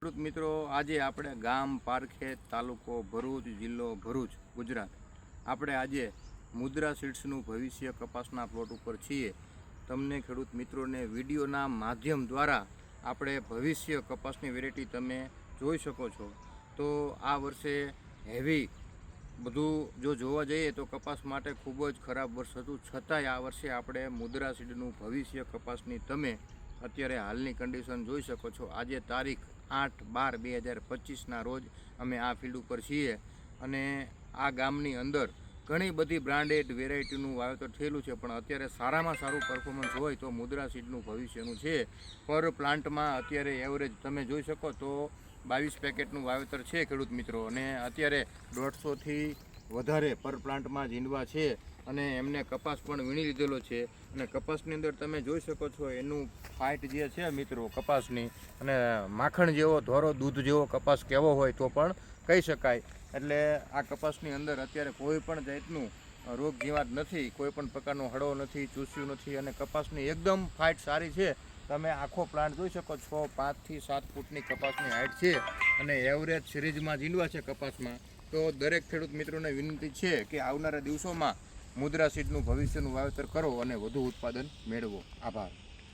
ખેડૂત મિત્રો, આજે આપણે ગામ પારખેત, તાલુકો ભરૂચ, જિલ્લો ભરૂચ, ગુજરાત. આપણે આજે મુદ્રા સીડ્સનું ભવિષ્ય કપાસના પ્લોટ ઉપર છીએ. તમને ખેડૂત મિત્રોને વિડીયોના માધ્યમ દ્વારા આપણે ભવિષ્ય કપાસની વેરાયટી તમે જોઈ શકો છો. તો આ વર્ષે હેવી બધું જો જોવા જઈએ તો કપાસ માટે ખૂબ જ ખરાબ વર્ષ હતું, છતાંય આ વર્ષે આપણે મુદ્રા સીડનું ભવિષ્ય કપાસની તમે અત્યારે હાલની કન્ડિશન જોઈ શકો છો. આજે તારીખ 8/12/2025ના રોજ અમે આ ફિલ્ડ ઉપર છીએ અને આ ગામની અંદર ઘણી બધી બ્રાન્ડેડ વેરાયટીનું વાવેતર થયેલું છે, પણ અત્યારે સારામાં સારું પરફોર્મન્સ હોય તો મુદ્રા સીડનું ભવિષ્યનું છે. પર પ્લાન્ટમાં અત્યારે એવરેજ તમે જોઈ શકો તો 22 પેકેટનું વાવેતર છે ખેડૂત મિત્રો, અને અત્યારે 150થી વધારે પર પ્લાન્ટમાં જીંડવા છે અને એમને કપાસ પણ વીણી લીધેલો છે. અને કપાસની અંદર તમે જોઈ શકો છો એનું ફાઇટ જે છે મિત્રો કપાસની, અને માખણ જેવો ધોરો દૂધ જેવો કપાસ કેવો હોય તો પણ કહી શકાય. એટલે આ કપાસની અંદર અત્યારે કોઈ પણ જાતનું રોગ જીવાત નથી, કોઈ પણ પ્રકારનો હળો નથી, ચૂસ્યું નથી, અને કપાસની એકદમ ફાઇટ સારી છે. તમે આખો પ્લાન્ટ જોઈ શકો છો, 5 થી 7 ફૂટની કપાસની હાઇટ છે અને એવરેજ સિરીઝમાં જીંડવા છે કપાસમાં. તો દરેક ખેડૂત મિત્રોને વિનંતી છે કે આવનારા દિવસોમાં મુદ્રા સીડનું ભવિષ્યનું વાવેતર કરો અને વધુ ઉત્પાદન મેળવો. આભાર.